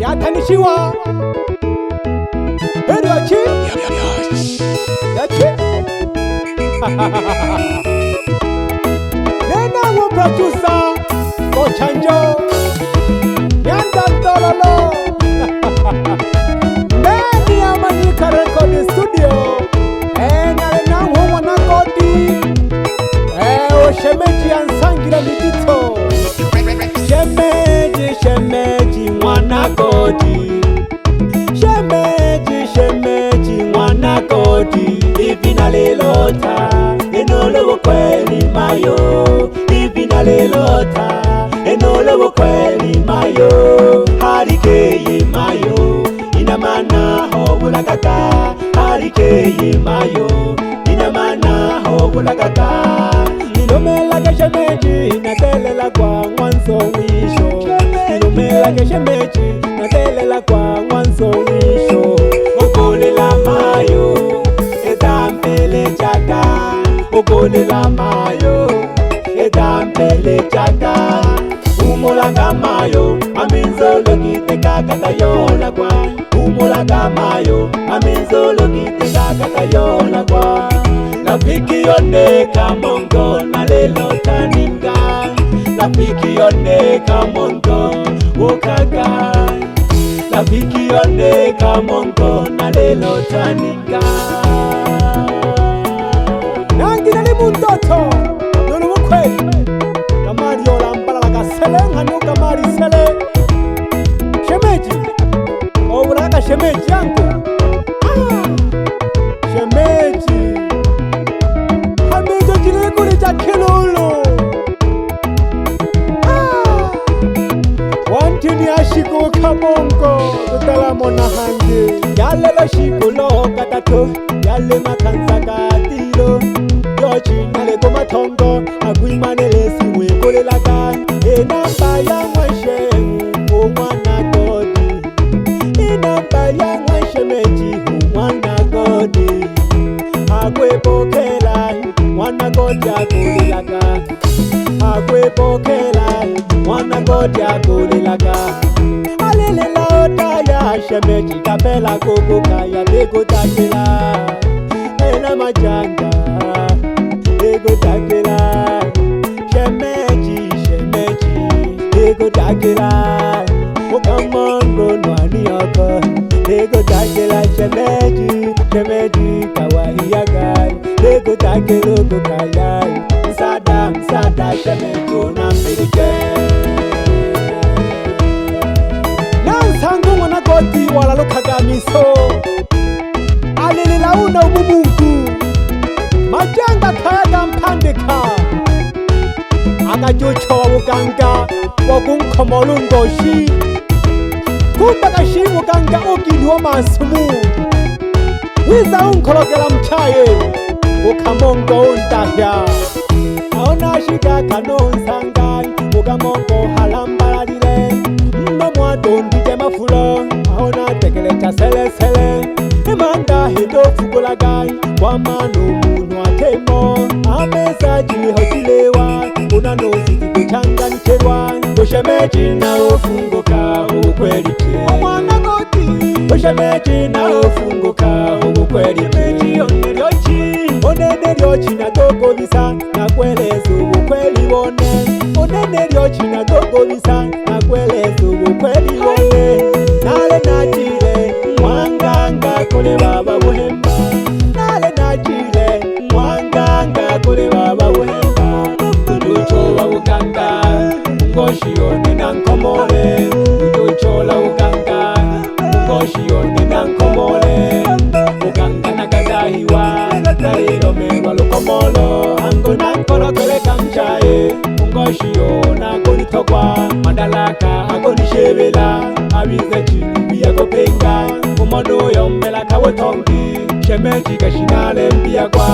yatanishiwa yachi nena wo producer Ochanjo Nyanda Ndololo Neni Amanyika Record Studio Nale na huwa na kodi Shemeji Ansangila Mijito Shemeji mwana kodi Shemeji mwana kodi Ivina lelota Enolo kweli mayo Ivina lelota Enolo kweli mayo Harikeye mayo Inamana hobula kaka Harikeye mayo Inamana hobula kaka Ilomela keshemeji Natelela kwa mwanzo mwisho Ilomela keshemeji Natelela kwa mwanzo mwisho Okolela mayo Edampele chaka Okolela mayo Edampele chaka Umulaga mayo Aminzolo kiteka katayola kwa Umulaga mayo Aminzolo kiteka katayola kwa Rafiki yoneka mongo na lelo taninga Rafiki yoneka mongo wokaga Rafiki yoneka mongo na lelo taninga Nangi nali mundoto Nunu mkweli Kamari yola mbala laka sele Hanu kamari sele Shemeji Obulaka shemeji yangu Shemeji Kilolo Wantini ashiko kamongo Tutala mona hande Yale lo shikulo katato Yale makansa katilo Yochi nale kumatongo Aguimanele siwe kule laga Enamba ya mwashe Umwana godi Enamba ya mwashe meji Umwana godi Agwepokela Mwana goja kulilaga Agwepokela Mwana goja kulilaga Alilela otaya Shemeji kapela kukuka ya Dego takela Ena majanga Dego takela Shemeji Dego takela Mukamongo nwani yoko Dego takela Shemeji kawahiyagai Dego takelo kukayai Msada shemeji unambirike Nansangu mwana goti wala lukagamiso Alilila una umumungu Majanga kayaga mpandika Agajocho wa uganga Wakunkomolu ngoshi Kumbagashi uganga ugini wa masumu Wiza unkologela mchaye Ukamongo undahya Aona shiga kanonsangai Ukamongo halambalalile Mnomwa dondije mafulo Aona tekelecha sele sele Imanda hido fugulagai Kwa manu munwa temo Ameza jihotilewa Unanozi kuchanga nicherwa Ushemeji na ufunguka ukweli pye Mwana goti Ushemeji na ufunguka ukweli pye Onene ryochi na dogo bisa Na kwelezo ukweli wone Onene ryochi na dogo bisa Na kwelezo ukweli wone Nale nachile Mwanganga kule baba buhemba Nale nachile Mwanganga kule baba buhemba Ujuchola uganga Ngoshi yone na nkomole Ujuchola uganga Ngoshi yone na nkomole Uganga na gadahiwa Nalilo mewa lukomolo Ango na nkolo keleka mchaye Ngoshi yona kunitokwa Madalaka akonishebela Abize chini ya kopenga Umono yombela kawotongi Shemeji kashinale mbia kwa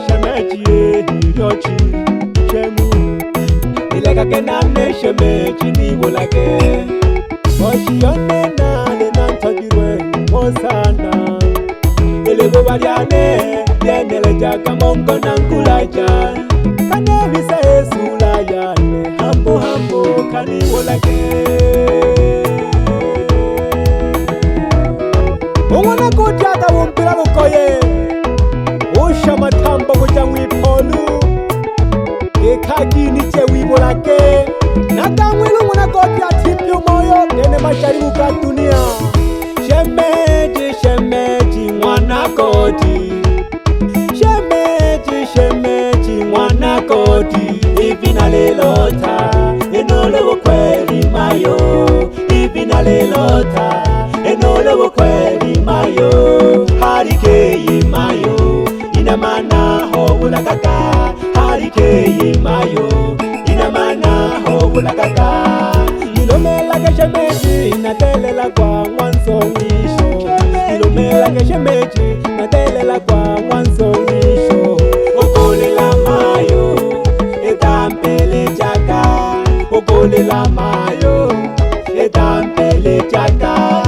Shemeji Yochi Shemu Nilega kenane shemeji niwolake Ngoshi yone nale nantagirwe Mosana Elego bariane Yenele jaka mongo nankulaja Kane visa esula yane Hambo kani wolake bulake nakamwilu munakoti atipyo moyo nene masharibu ka dunia. Shemeji shemeji mwanakoti, shemeji shemeji mwanakoti, hivi nalilota enolo kweli mayo, hivi nalilota enolo kweli mayo, harikeyi mayo ina maana ho bulakaka, harikeyi mayo ina maana ho bulakaka. Ilomela ke shemeji natelela kwa mwanzo mwisho, ilomela ke shemeji natelela kwa mwanzo mwisho. Okolela mayo etampele chaka, okolela mayo etampele chaka.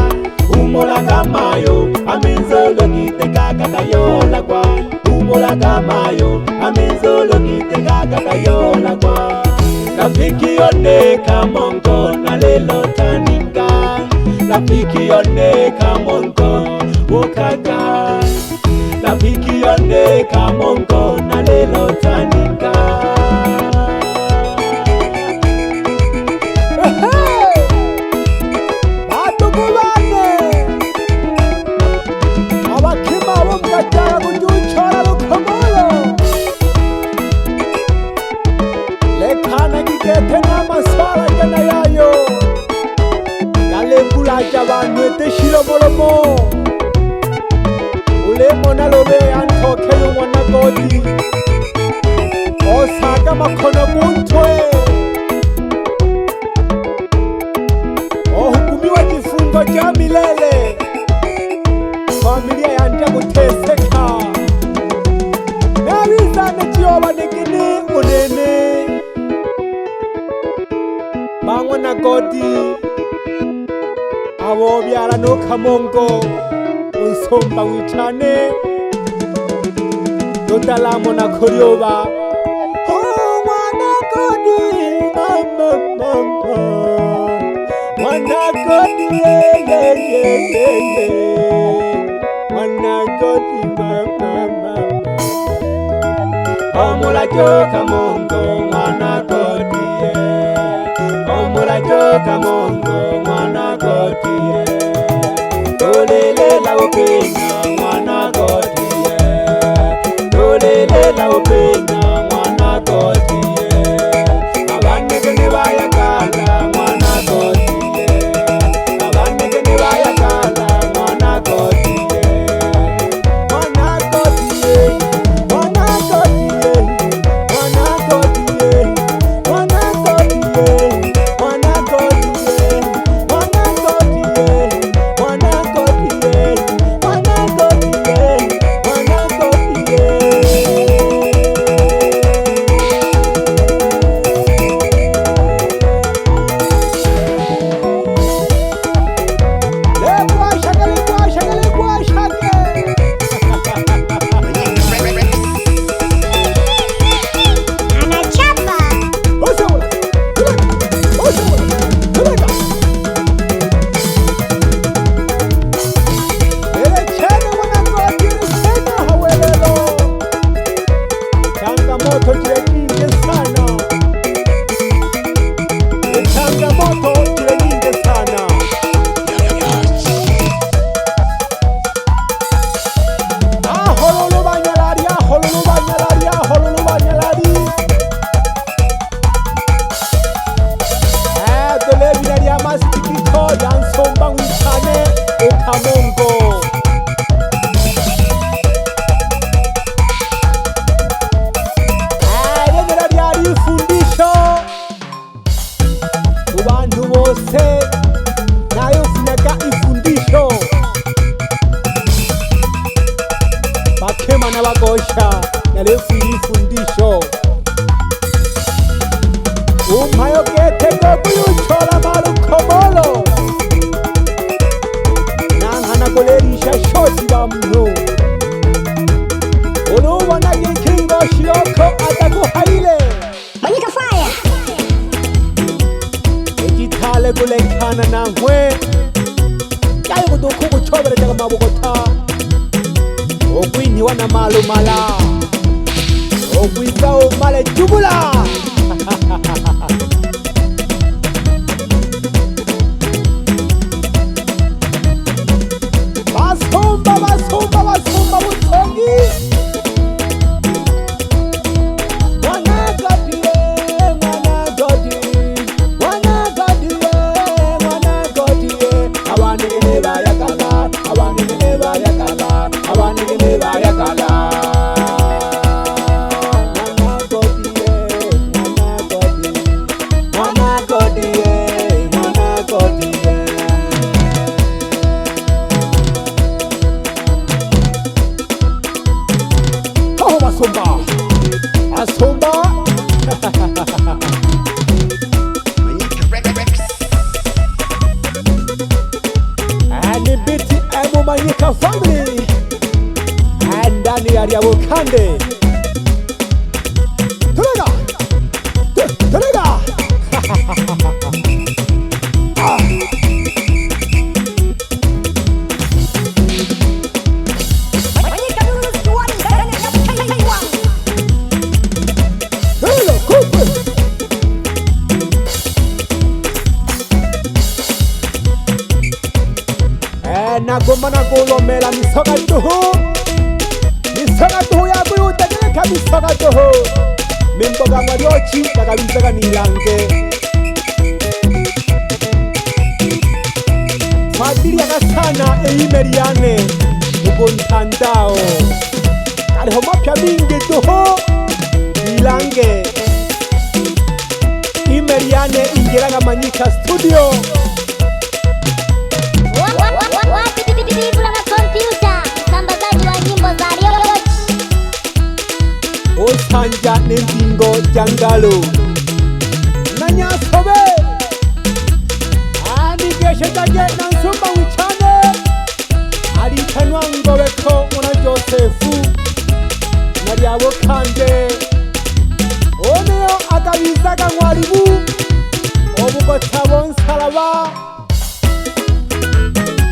Umolaka mayo amenzolo kiteka kakayola kwa, umolaka mayo amenzolo kiteka kakayola kwa. Rafiki oneka mongo na lelo taninga, rafiki oneka mongo ukaka, rafiki oneka mongo na lelo taninga. Tena maswala jana yayo Kale kula jabanwe te shiro molomo Ule mona lobe antoke yu mwana godi Osaka makono buntwe Ohukumiwa kifungo cha milele Familia yanja kuteseka Nalizane chiyoba nikini unene Mwana godi abo byala no kamongo unsomba wichane dodalamo na koryoba. Oh mwana godi mama mama, mwana godi mwana godi mama mama. Oh mula joka mongo mwana godi Omurajoka mongo mwana gotiye, tolelela upenya mwana gotiye, tolelela upenya mwana gotiye, abanege ne bayakala mwana gotiye, abanege ne bayakala mwana gotiye, mwana gotiye, mwana gotiye, mwana gotiye, mwana gotiye. Bakosha nalefu ifundisho umpayo getego kuyuchola malukomolo nankana kolerisha shosi ba mno ulubona gikingo shiyoko ataguhaile Manyika fire ejitale kulenkana nankwe yayo kuduku kuchobele jaga mabokota Ogwini wana malumala Ogwiza umale jubula basumba butongi. Asomba ani biti emu Manyika family ndani ya Lyabukande. Tulega nagoma nagolomela misoga duhu yakuyutegeleka misoga duhu mimboga mwaryochi nagabizaga nilange twadiriaga sana email yane mugo ntandao kariho mapya mingi duhu nilange email yane ingeraga Manyika studio osanja nembingo jangalo nanyasobe anigeshetage nansumba wichane alitanwa ngobeko mwana Josefu na Lyabukande oneyo agabizaga mwalimu obugota bonsalaba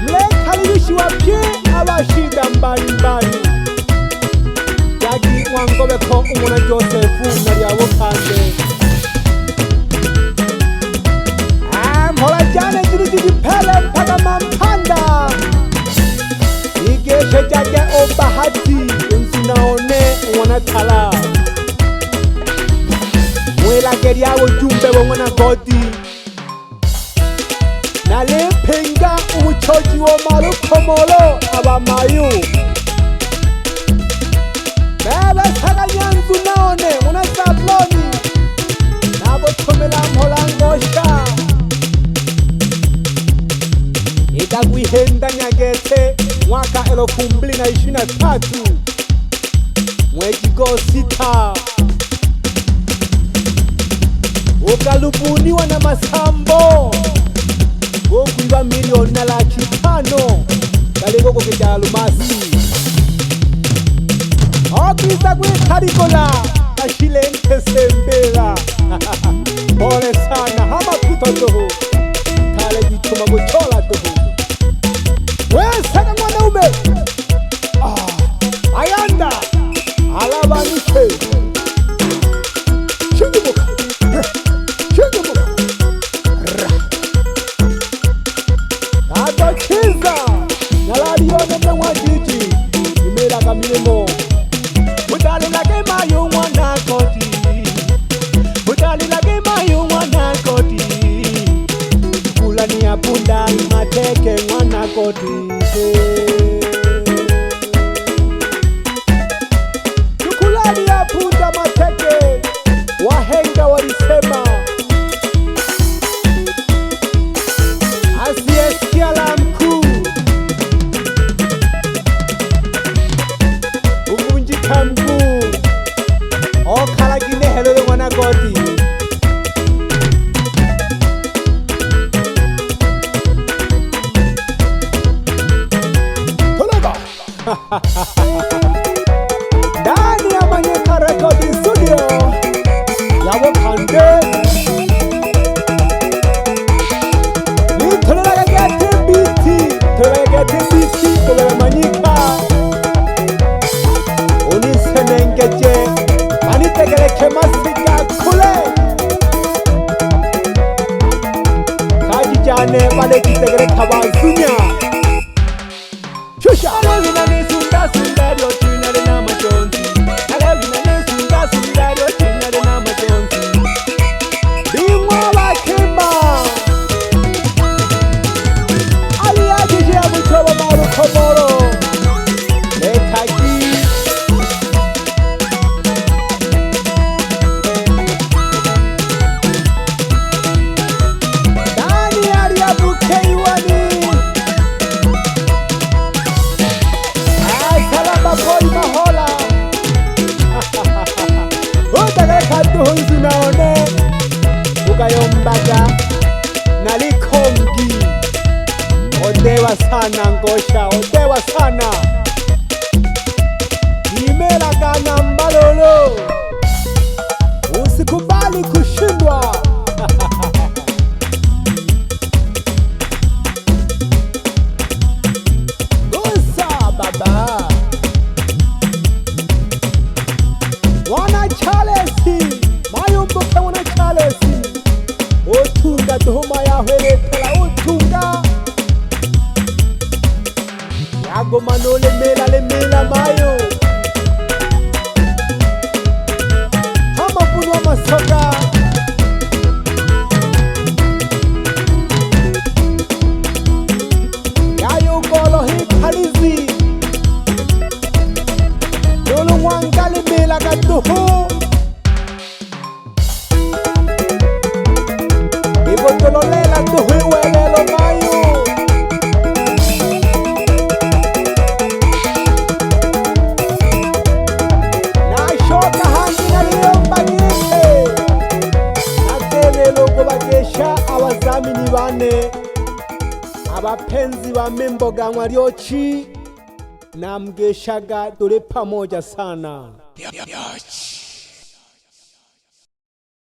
mlekalibishi wapye abashida mbalimbali yagi wangobeko umwana Josefu na Lyabukande mhola jane zilizipele mpaka mampanda igeshe jage obahati nsinaone wanatala mwelage lyawo jumbe womwana Godi nalimpenga ubuchoji womalukomolo abamayu bebe saganyanzu naone mwana Zabloni nabo tumela mhola ngosha ikagwihenda Nyagete mwaka 2023 mwezi Gosita ukalubuniwa na masambo gokuiba milioni na 500 kaliko kukeja alumasi okiza kwikarikola kashile nkesembera pole sana hama kutodoho kale bituma gutola doho wesaka mwanaume ayanda alabanike shingimuka adochiza nalalione mwajiji imelaga milimo udalilage mayo mwana Godi udalilage mayo mwana Godi abale kitegereka bazunya shusha Alevina nesunda sunda lyo chinyale n'amajonzi. Alevina nesunda sunda lyo chinyale n'amajonzi. bimwa bakemba aliyagije ya mutobo marukomoro lekagi nani aliyabukeiwani salama boy mahola utagakaduhunzi naone ukayombaga nalikongi odewa sana ngosha odewa sana imelagana mbalolo usikubali kushindwa gusa baba wana chalesi mayumbuke wana chalesi otunga tuhuma yahweretela otunga yagoma nolemela mayo amavunu amasoga yayogolo hikalizi nolumwangalemela kaduhu ibotololela duhiwelelo mayo nashoka hangi naliyombagike naterelo kubagesha abazamini bane abapenzi ba memboganwa lyochi namgeshaga tuli pamoja sana.